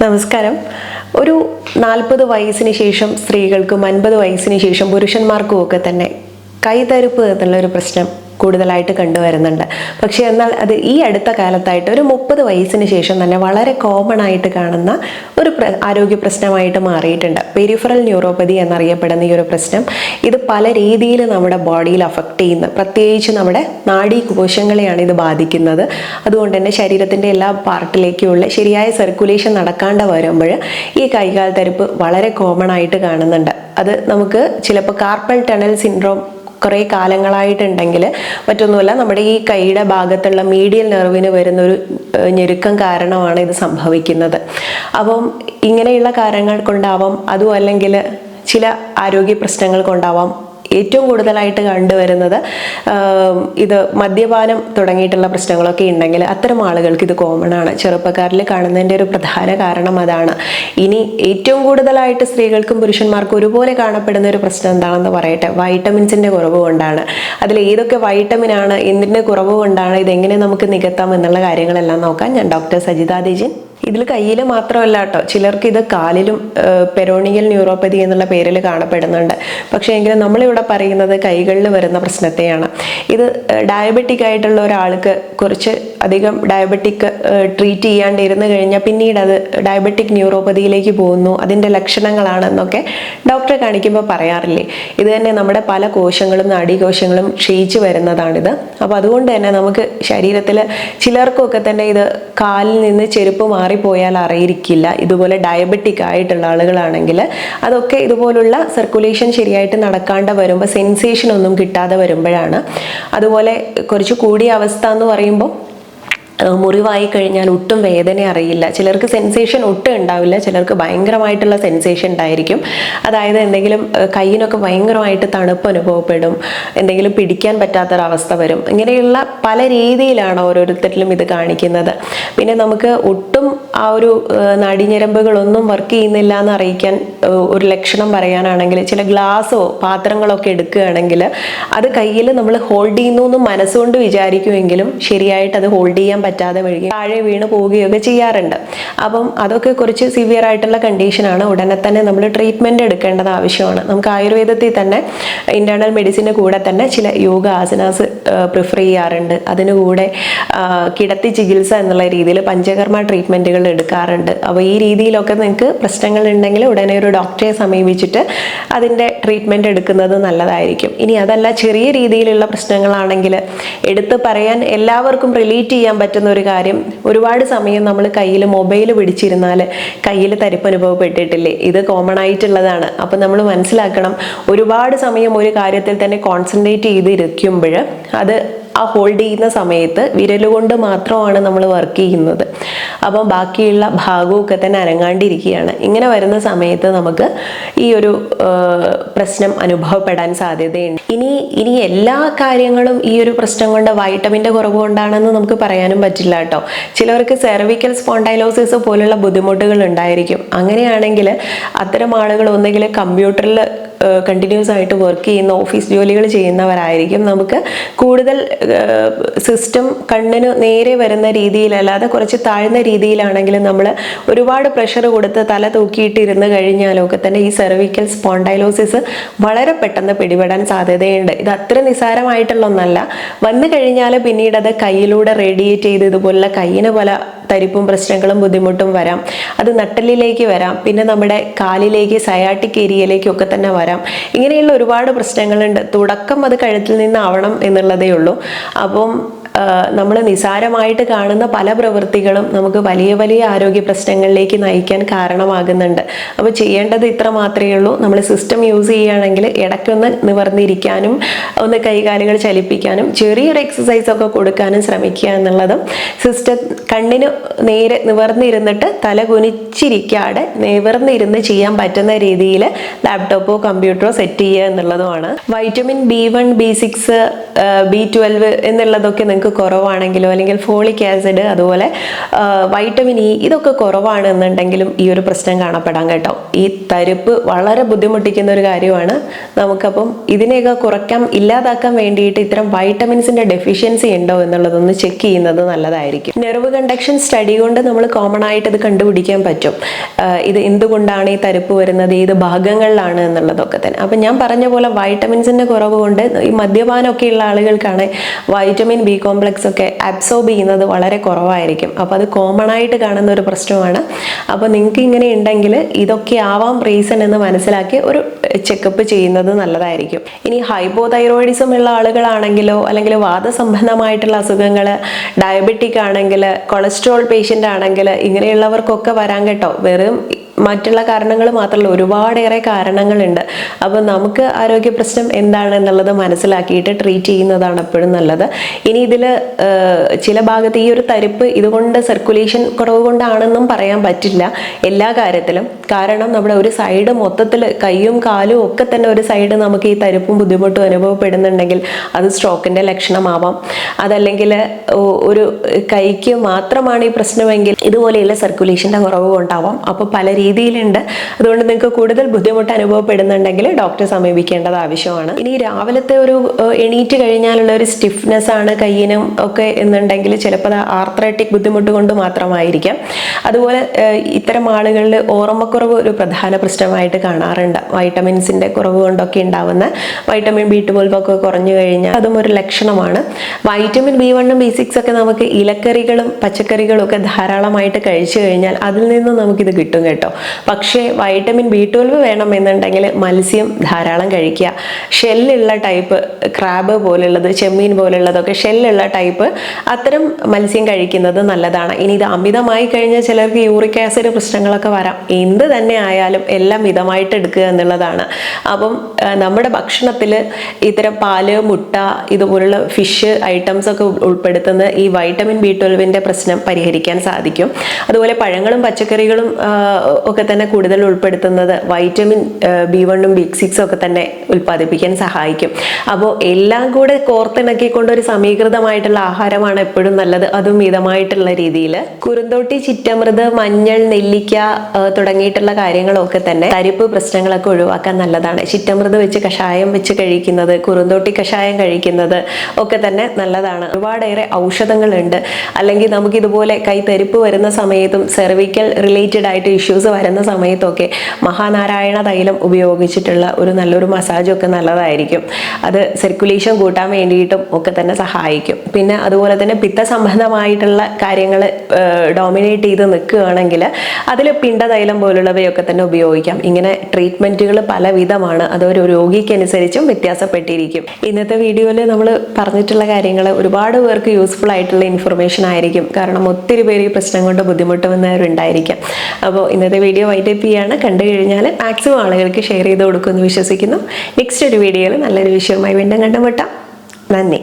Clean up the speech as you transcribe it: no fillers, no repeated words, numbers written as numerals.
നമസ്കാരം. ഒരു 40 വയസ്സിന് ശേഷം സ്ത്രീകൾക്കും 50 വയസ്സിന് ശേഷം പുരുഷന്മാർക്കും ഒക്കെ തന്നെ കൈതരിപ്പ് എന്നുള്ളൊരു പ്രശ്നം കൂടുതലായിട്ട് കണ്ടുവരുന്നുണ്ട്. പക്ഷേ എന്നാൽ അത് ഈ അടുത്ത കാലത്തായിട്ട് ഒരു 30 വയസ്സിന് ശേഷം തന്നെ വളരെ കോമൺ ആയിട്ട് കാണുന്ന ഒരു ആരോഗ്യ പ്രശ്നമായിട്ട് മാറിയിട്ടുണ്ട്. പെരിഫറൽ ന്യൂറോപ്പതി എന്നറിയപ്പെടുന്ന ഈ ഒരു പ്രശ്നം ഇത് പല രീതിയിൽ നമ്മുടെ ബോഡിയിൽ അഫക്റ്റ് ചെയ്യുന്നത്, പ്രത്യേകിച്ച് നമ്മുടെ നാഡീ കോശങ്ങളെയാണ് ഇത് ബാധിക്കുന്നത്. അതുകൊണ്ട് തന്നെ ശരീരത്തിൻ്റെ എല്ലാ പാർട്ടിലേക്കുമുള്ള ശരിയായ സർക്കുലേഷൻ നടക്കാണ്ട് വരുമ്പോൾ ഈ കൈകാൽ തരിപ്പ് വളരെ കോമൺ ആയിട്ട് കാണുന്നുണ്ട്. അത് നമുക്ക് ചിലപ്പോൾ കാർപ്പൽ ടണൽ സിൻഡ്രോം കുറേ കാലങ്ങളായിട്ടുണ്ടെങ്കിൽ മറ്റൊന്നുമല്ല, നമ്മുടെ ഈ കൈയുടെ ഭാഗത്തുള്ള മീഡിയൽ നെർവിന് വരുന്നൊരു ഞെരുക്കം കാരണമാണ് ഇത് സംഭവിക്കുന്നത്. അപ്പം ഇങ്ങനെയുള്ള കാരണങ്ങൾ കൊണ്ടാവാം, അതും അല്ലെങ്കിൽ ചില ആരോഗ്യ പ്രശ്നങ്ങൾ കൊണ്ടാവാം. ഏറ്റവും കൂടുതലായിട്ട് കണ്ടുവരുന്നത് ഇത് മദ്യപാനം തുടങ്ങിയിട്ടുള്ള പ്രശ്നങ്ങളൊക്കെ ഉണ്ടെങ്കിൽ അത്തരം ആളുകൾക്ക് ഇത് കോമൺ ആണ്. ചെറുപ്പക്കാരിൽ കാണുന്നതിൻ്റെ ഒരു പ്രധാന കാരണം അതാണ്. ഇനി ഏറ്റവും കൂടുതലായിട്ട് സ്ത്രീകൾക്കും പുരുഷന്മാർക്കും ഒരുപോലെ കാണപ്പെടുന്ന ഒരു പ്രശ്നം എന്താണെന്ന് പറയട്ടെ. വൈറ്റമിൻസിൻ്റെ കുറവ് കൊണ്ടാണ്. അതിൽ ഏതൊക്കെ വൈറ്റമിനാണ്, എന്തിൻ്റെ കുറവ് കൊണ്ടാണ്, ഇതെങ്ങനെ നമുക്ക് നികത്താം എന്നുള്ള കാര്യങ്ങളെല്ലാം നോക്കാൻ ഞാൻ ഡോക്ടർ സജിത ദേജിൻ. ഇതിൽ കയ്യിൽ മാത്രമല്ല കേട്ടോ, ചിലർക്ക് ഇത് കാലിലും പെരോണിയൽ ന്യൂറോപ്പതി എന്നുള്ള പേരിൽ കാണപ്പെടുന്നുണ്ട്. പക്ഷേ എങ്കിലും നമ്മളിവിടെ പറയുന്നത് കൈകളിൽ വരുന്ന പ്രശ്നത്തെയാണ്. ഇത് ഡയബറ്റിക് ആയിട്ടുള്ള ഒരാൾക്ക് കുറച്ച് അധികം ഡയബറ്റിക് ട്രീറ്റ് ചെയ്യാണ്ടിരുന്നു കഴിഞ്ഞാൽ പിന്നീട് അത് ഡയബറ്റിക് ന്യൂറോപ്പതിയിലേക്ക് പോകുന്നു, അതിൻ്റെ ലക്ഷണങ്ങളാണെന്നൊക്കെ ഡോക്ടറെ കാണിക്കുമ്പോൾ പറയാറില്ലേ. ഇത് തന്നെ നമ്മുടെ പല കോശങ്ങളും നാഡീകോശങ്ങളും ക്ഷയിച്ചു വരുന്നതാണിത്. അപ്പോൾ അതുകൊണ്ട് തന്നെ നമുക്ക് ശരീരത്തിൽ ചിലർക്കൊക്കെ തന്നെ ഇത് കാലിൽ നിന്ന് ചെരുപ്പ് മാറിപ്പോയാൽ അറിയിരിക്കില്ല. ഇതുപോലെ ഡയബറ്റിക് ആയിട്ടുള്ള ആളുകളാണെങ്കിൽ അതൊക്കെ ഇതുപോലുള്ള സർക്കുലേഷൻ ശരിയായിട്ട് നടക്കാണ്ട് വരുമ്പോൾ സെൻസേഷൻ ഒന്നും കിട്ടാതെ വരുമ്പോഴാണ്. അതുപോലെ കുറച്ച് കൂടിയ അവസ്ഥ എന്ന് പറയുമ്പോൾ മുറിവായി കഴിഞ്ഞാൽ ഒട്ടും വേദന അറിയില്ല. ചിലർക്ക് സെൻസേഷൻ ഒട്ടും ഉണ്ടാവില്ല, ചിലർക്ക് ഭയങ്കരമായിട്ടുള്ള സെൻസേഷൻ ഉണ്ടായിരിക്കും. അതായത് എന്തെങ്കിലും കയ്യിനൊക്കെ ഭയങ്കരമായിട്ട് തണുപ്പ് അനുഭവപ്പെടും, എന്തെങ്കിലും പിടിക്കാൻ പറ്റാത്തൊരവസ്ഥ വരും. ഇങ്ങനെയുള്ള പല രീതിയിലാണ് ഓരോരുത്തരിലും ഇത് കാണിക്കുന്നത്. പിന്നെ നമുക്ക് ഒട്ടും ആ ഒരു നാഡീഞരമ്പുകളൊന്നും വർക്ക് ചെയ്യുന്നില്ല എന്ന് അറിയിക്കാൻ ഒരു ലക്ഷണം പറയാനാണെങ്കിൽ ചില ഗ്ലാസ്സോ പാത്രങ്ങളോ ഒക്കെ എടുക്കുകയാണെങ്കിൽ അത് കയ്യിൽ നമ്മൾ ഹോൾഡ് ചെയ്യുന്നു എന്ന് മനസ്സുകൊണ്ട് വിചാരിക്കുമെങ്കിലും ശരിയായിട്ട് അത് ഹോൾഡ് ചെയ്യാൻ പറ്റാതെ വഴിയും താഴെ വീണ് പോവുകയൊക്കെ ചെയ്യാറുണ്ട്. അപ്പം അതൊക്കെ കുറച്ച് സിവിയർ ആയിട്ടുള്ള കണ്ടീഷനാണ്. ഉടനെ തന്നെ നമ്മൾ ട്രീറ്റ്മെൻറ്റ് എടുക്കേണ്ടത് ആവശ്യമാണ്. നമുക്ക് ആയുർവേദത്തിൽ തന്നെ ഇൻറ്റേർണൽ മെഡിസിൻ്റെ കൂടെ തന്നെ ചില യോഗ ആസനാസ് പ്രിഫർ ചെയ്യാറുണ്ട്. അതിനുകൂടെ കിടത്തി ചികിത്സ എന്നുള്ള രീതിയിൽ പഞ്ചകർമ്മ ട്രീറ്റ്മെൻറ്റുകൾ എടുക്കാറുണ്ട്. അപ്പോൾ ഈ രീതിയിലൊക്കെ നിങ്ങൾക്ക് പ്രശ്നങ്ങൾ ഉണ്ടെങ്കിൽ ഉടനെ ഒരു ഡോക്ടറെ സമീപിച്ചിട്ട് അതിൻ്റെ ട്രീറ്റ്മെൻറ്റ് എടുക്കുന്നത് നല്ലതായിരിക്കും. ഇനി അതല്ല, ചെറിയ രീതിയിലുള്ള പ്രശ്നങ്ങളാണെങ്കിൽ എടുത്ത് പറയാൻ എല്ലാവർക്കും റിലേറ്റ് ചെയ്യാൻ പറ്റുന്ന ഒരു കാര്യം, ഒരുപാട് സമയം നമ്മൾ കയ്യിൽ മൊബൈൽ പിടിച്ചിരുന്നാൽ കയ്യിൽ തരിപ്പ് അനുഭവപ്പെട്ടിട്ടില്ലേ? ഇത് കോമൺ ആയിട്ടുള്ളതാണ്. അപ്പം നമ്മൾ മനസ്സിലാക്കണം, ഒരുപാട് സമയം ഒരു കാര്യത്തിൽ തന്നെ കോൺസെൻട്രേറ്റ് ചെയ്തിരിക്കുമ്പോൾ അത് ആ ഹോൾഡ് ചെയ്യുന്ന സമയത്ത് വിരലുകൊണ്ട് മാത്രമാണ് നമ്മൾ വർക്ക് ചെയ്യുന്നത്. അപ്പം ബാക്കിയുള്ള ഭാഗമൊക്കെ തന്നെ അനങ്ങാണ്ടിരിക്കുകയാണ്. ഇങ്ങനെ വരുന്ന സമയത്ത് നമുക്ക് ഈ ഒരു പ്രശ്നം അനുഭവപ്പെടാൻ സാധ്യതയുണ്ട്. ഇനി എല്ലാ കാര്യങ്ങളും ഈ ഒരു പ്രശ്നം കൊണ്ട് വൈറ്റമിൻ്റെ കുറവ് കൊണ്ടാണെന്ന് നമുക്ക് പറയാനും പറ്റില്ല കേട്ടോ. ചിലവർക്ക് സെർവിക്കൽ സ്പോണ്ടൈലോസിസ് പോലുള്ള ബുദ്ധിമുട്ടുകൾ ഉണ്ടായിരിക്കും. അങ്ങനെയാണെങ്കിൽ അത്തരം ആളുകൾ ഒന്നെങ്കിൽ കമ്പ്യൂട്ടറിൽ കണ്ടിന്യൂസ് ആയിട്ട് വർക്ക് ചെയ്യുന്ന ഓഫീസ് ജോലികൾ ചെയ്യുന്നവരായിരിക്കും. നമുക്ക് കൂടുതൽ സിസ്റ്റം കണ്ണിന് നേരെ വരുന്ന രീതിയിലല്ലാതെ കുറച്ച് താഴ്ന്ന രീതിയിലാണെങ്കിലും നമ്മൾ ഒരുപാട് പ്രഷർ കൊടുത്ത് തല തൂക്കിയിട്ടിരുന്ന് കഴിഞ്ഞാലൊക്കെ തന്നെ ഈ സെർവിക്കൽ സ്പോണ്ടൈലോസിസ് വളരെ പെട്ടെന്ന് പിടിപെടാൻ സാധ്യതയുണ്ട്. ഇത് അത്ര നിസ്സാരമായിട്ടുള്ള ഒന്നല്ല. വന്നു കഴിഞ്ഞാൽ പിന്നീട് അത് കയ്യിലൂടെ റേഡിയേറ്റ് ചെയ്ത് ഇതുപോലുള്ള കയ്യിന് പല തരിപ്പും പ്രശ്നങ്ങളും ബുദ്ധിമുട്ടും വരാം. അത് നട്ടെല്ലിലേക്ക് വരാം, പിന്നെ നമ്മുടെ കാലിലേക്ക് സയാറ്റിക് ഏരിയയിലേക്കും ഒക്കെ തന്നെ വരാം. ഇങ്ങനെയുള്ള ഒരുപാട് പ്രശ്നങ്ങളുണ്ട്. തുടക്കം അത് കഴുത്തിൽ നിന്നാവണം എന്നുള്ളതേ ഉള്ളൂ. അപ്പം നമ്മൾ നിസാരമായിട്ട് കാണുന്ന പല പ്രവൃത്തികളും നമുക്ക് വലിയ വലിയ ആരോഗ്യ പ്രശ്നങ്ങളിലേക്ക് നയിക്കാൻ കാരണമാകുന്നുണ്ട്. അപ്പോൾ ചെയ്യേണ്ടത് ഇത്ര മാത്രമേ ഉള്ളൂ. നമ്മൾ സിസ്റ്റം യൂസ് ചെയ്യുകയാണെങ്കിൽ ഇടയ്ക്കൊന്ന് നിവർന്നിരിക്കാനും ഒന്ന് കൈകാലുകൾ ചലിപ്പിക്കാനും ചെറിയൊരു എക്സസൈസ് ഒക്കെ കൊടുക്കാനും ശ്രമിക്കുക എന്നുള്ളതും, സിസ്റ്റം കണ്ണിന് നേരെ നിവർന്നിരുന്നിട്ട് തല കുനിച്ചിരിക്കാതെ നിവർന്നിരുന്ന് ചെയ്യാൻ പറ്റുന്ന രീതിയിൽ ലാപ്ടോപ്പോ കമ്പ്യൂട്ടറോ സെറ്റ് ചെയ്യുക എന്നുള്ളതുമാണ്. വൈറ്റമിൻ B1, B6, B12 എന്നുള്ളതൊക്കെ നിങ്ങൾക്ക് ആളുകൾക്ക് കുറവാണെങ്കിലോ അല്ലെങ്കിൽ ഫോളിക് ആസിഡ് അതുപോലെ വൈറ്റമിൻ ഇ ഇതൊക്കെ കുറവാണ് എന്നുണ്ടെങ്കിലും ഈ ഒരു പ്രശ്നം കാണപ്പെടാൻ കേട്ടോ. ഈ തരിപ്പ് വളരെ ബുദ്ധിമുട്ടിക്കുന്ന ഒരു കാര്യമാണ്. നമുക്കപ്പം ഇതിനെയൊക്കെ കുറയ്ക്കാൻ ഇല്ലാതാക്കാൻ വേണ്ടിയിട്ട് ഇത്തരം വൈറ്റമിൻസിന്റെ ഡെഫിഷ്യൻസി ഉണ്ടോ എന്നുള്ളതൊന്ന് ചെക്ക് ചെയ്യുന്നത് നല്ലതായിരിക്കും. നെർവ് കണ്ടക്ഷൻ സ്റ്റഡി കൊണ്ട് നമ്മൾ കോമൺ ആയിട്ട് ഇത് കണ്ടുപിടിക്കാൻ പറ്റും. ഇത് എന്തുകൊണ്ടാണ് ഈ തരിപ്പ് വരുന്നത്, ഏത് ഭാഗങ്ങളിലാണ് എന്നുള്ളതൊക്കെ തന്നെ. അപ്പം ഞാൻ പറഞ്ഞ പോലെ വൈറ്റമിൻസിന്റെ കുറവ് കൊണ്ട് ഈ മദ്യപാനമൊക്കെ ഉള്ള ആളുകൾക്കാണ് വൈറ്റമിൻ ബി കോംപ്ലക്സ് ഒക്കെ അബ്സോർബ് ചെയ്യുന്നത് വളരെ കുറവായിരിക്കും. അപ്പോൾ അത് കോമൺ ആയിട്ട് കാണുന്ന ഒരു പ്രശ്നമാണ്. അപ്പോൾ നിങ്ങൾക്ക് ഇങ്ങനെ ഉണ്ടെങ്കിൽ ഇതൊക്കെ ആവാം റീസൺ എന്ന് മനസ്സിലാക്കി ഒരു ചെക്കപ്പ് ചെയ്യുന്നത് നല്ലതായിരിക്കും. ഇനി ഹൈപ്പോതൈറോയിഡിസം ഉള്ള ആളുകളാണെങ്കിലോ അല്ലെങ്കിൽ വാദസംബന്ധമായിട്ടുള്ള അസുഖങ്ങൾ, ഡയബറ്റിക് ആണെങ്കിൽ, കൊളസ്ട്രോൾ പേഷ്യൻ്റ് ആണെങ്കിൽ ഇങ്ങനെയുള്ളവർക്കൊക്കെ വരാൻ കേട്ടോ. വെറും മറ്റുള്ള കാരണങ്ങൾ മാത്രമല്ല, ഒരുപാടേറെ കാരണങ്ങളുണ്ട്. അപ്പോൾ നമുക്ക് ആരോഗ്യ പ്രശ്നം എന്താണെന്നുള്ളത് മനസ്സിലാക്കിയിട്ട് ട്രീറ്റ് ചെയ്യുന്നതാണ് എപ്പോഴും നല്ലത്. ഇനി ഇതിൽ ചില ഭാഗത്ത് ഈ ഒരു തരിപ്പ് ഇതുകൊണ്ട് സർക്കുലേഷൻ കുറവ് കൊണ്ടാണെന്നും പറയാൻ പറ്റില്ല എല്ലാ കാര്യത്തിലും. കാരണം നമ്മുടെ ഒരു സൈഡ് മൊത്തത്തിൽ കൈയും കാലും ഒക്കെ തന്നെ ഒരു സൈഡ് നമുക്ക് ഈ തരിപ്പും ബുദ്ധിമുട്ടും അനുഭവപ്പെടുന്നുണ്ടെങ്കിൽ അത് സ്ട്രോക്കിൻ്റെ ലക്ഷണമാവാം. അതല്ലെങ്കിൽ ഒരു കൈക്ക് മാത്രമാണ് ഈ പ്രശ്നമെങ്കിൽ ഇതുപോലെയുള്ള സർക്കുലേഷൻ്റെ കുറവ് കൊണ്ടാവാം. അപ്പോൾ പല രീതിയിലുണ്ട്. അതുകൊണ്ട് നിങ്ങൾക്ക് കൂടുതൽ ബുദ്ധിമുട്ട് അനുഭവപ്പെടുന്നുണ്ടെങ്കിൽ ഡോക്ടറെ സമീപിക്കേണ്ടത് ആവശ്യമാണ്. ഇനി രാവിലത്തെ ഒരു എണീറ്റ് കഴിഞ്ഞാലുള്ള ഒരു സ്റ്റിഫ്നെസ് ആണ് കയ്യിനും ഒക്കെ എന്നുണ്ടെങ്കിൽ ചിലപ്പോൾ അത് ആർത്രൈറ്റിക് ബുദ്ധിമുട്ട് കൊണ്ട് മാത്രമായിരിക്കാം. അതുപോലെ ഇത്തരം ആളുകളിൽ ഓർമ്മക്കുറവ് ഒരു പ്രധാന പ്രശ്നമായിട്ട് കാണാറുണ്ട്. വൈറ്റമിൻസിന്റെ കുറവ് കൊണ്ടൊക്കെ ഉണ്ടാവുന്ന വൈറ്റമിൻ B12 ഒക്കെ കുറഞ്ഞു കഴിഞ്ഞാൽ അതും ഒരു ലക്ഷണമാണ്. വൈറ്റമിൻ B1 B6 ഒക്കെ നമുക്ക് ഇലക്കറികളും പച്ചക്കറികളും ഒക്കെ ധാരാളമായിട്ട് കഴിച്ചു കഴിഞ്ഞാൽ അതിൽ നിന്ന് നമുക്കിത് കിട്ടും കേട്ടോ. പക്ഷേ വൈറ്റമിൻ B12 വേണമെന്നുണ്ടെങ്കിൽ മത്സ്യം ധാരാളം കഴിക്കുക. ഷെല്ലുള്ള ടൈപ്പ് ക്രാബ് പോലുള്ളത്, ചെമ്മീൻ പോലുള്ളതൊക്കെ ഷെല്ലുള്ള ടൈപ്പ് അത്തരം മത്സ്യം കഴിക്കുന്നത് നല്ലതാണ്. ഇനി ഇത് അമിതമായി കഴിഞ്ഞാൽ ചിലർക്ക് യൂറിക് ആസിഡ് പ്രശ്നങ്ങളൊക്കെ വരാം. എന്ത് തന്നെ ആയാലും എല്ലാം മിതമായിട്ട് എടുക്കുക എന്നുള്ളതാണ്. അപ്പം നമ്മുടെ ഭക്ഷണത്തിൽ ഇത്തരം പാല്, മുട്ട ഇതുപോലുള്ള ഫിഷ് ഐറ്റംസ് ഒക്കെ ഉൾപ്പെടുത്തുന്ന ഈ വൈറ്റമിൻ B12 പ്രശ്നം പരിഹരിക്കാൻ സാധിക്കും. അതുപോലെ പഴങ്ങളും പച്ചക്കറികളും ഒക്കെ തന്നെ കൂടുതൽ ഉൾപ്പെടുത്തുന്നത് വൈറ്റമിൻ B1 B6 ഒക്കെ തന്നെ ഉൽപ്പാദിപ്പിക്കാൻ സഹായിക്കും. അപ്പോൾ എല്ലാം കൂടെ കോർത്തിണക്കിക്കൊണ്ട് ഒരു സമീകൃതമായിട്ടുള്ള ആഹാരമാണ് എപ്പോഴും നല്ലത്, അതും മിതമായിട്ടുള്ള രീതിയിൽ. കുറുന്തോട്ടി, ചിറ്റമൃത്, മഞ്ഞൾ, നെല്ലിക്ക തുടങ്ങിയിട്ടുള്ള കാര്യങ്ങളൊക്കെ തന്നെ തരിപ്പ് പ്രശ്നങ്ങളൊക്കെ ഒഴിവാക്കാൻ നല്ലതാണ്. ചിറ്റമൃത് വെച്ച് കഷായം വെച്ച് കഴിക്കുന്നത്, കുറുന്തോട്ടി കഷായം കഴിക്കുന്നത് ഒക്കെ തന്നെ നല്ലതാണ്. ഒരുപാടേറെ ഔഷധങ്ങളുണ്ട്. അല്ലെങ്കിൽ നമുക്ക് ഇതുപോലെ കൈ തരിപ്പ് വരുന്ന സമയത്തും സെർവിക്കൽ റിലേറ്റഡ് ആയിട്ട് ഇഷ്യൂസ് വരുന്ന സമയത്തൊക്കെ മഹാനാരായണ തൈലം ഉപയോഗിച്ചിട്ടുള്ള ഒരു നല്ലൊരു മസാജൊക്കെ നല്ലതായിരിക്കും. അത് സർക്കുലേഷൻ കൂട്ടാൻ വേണ്ടിയിട്ടും ഒക്കെ തന്നെ സഹായിക്കും. പിന്നെ അതുപോലെ തന്നെ പിത്തസംബന്ധമായിട്ടുള്ള കാര്യങ്ങൾ ഡോമിനേറ്റ് ചെയ്ത് നിൽക്കുകയാണെങ്കിൽ അതിൽ പിണ്ടതൈലം പോലുള്ളവയൊക്കെ തന്നെ ഉപയോഗിക്കാം. ഇങ്ങനെ ട്രീറ്റ്മെൻറ്റുകൾ പലവിധമാണ്. അതൊരു രോഗിക്കനുസരിച്ചും വ്യത്യാസപ്പെട്ടിരിക്കും. ഇന്നത്തെ വീഡിയോയിൽ നമ്മൾ പറഞ്ഞിട്ടുള്ള കാര്യങ്ങൾ ഒരുപാട് പേർക്ക് യൂസ്ഫുൾ ആയിട്ടുള്ള ഇൻഫർമേഷൻ ആയിരിക്കും. കാരണം ഒത്തിരി പേര് ഈ പ്രശ്നം കൊണ്ട് ബുദ്ധിമുട്ടുന്നവരുണ്ടായിരിക്കാം. അപ്പോൾ ഇന്നത്തെ വീഡിയോ വൈൻഡപ്പ് ചെയ്യാണ്. കണ്ടു കഴിഞ്ഞാൽ മാക്സിമം ആളുകൾക്ക് ഷെയർ ചെയ്ത് കൊടുക്കുമെന്ന് വിശ്വസിക്കുന്നു. നെക്സ്റ്റ് ഒരു വീഡിയോയിൽ നല്ലൊരു വിഷയവുമായി വീണ്ടും കണ്ടുമുട്ടാം. നന്ദി.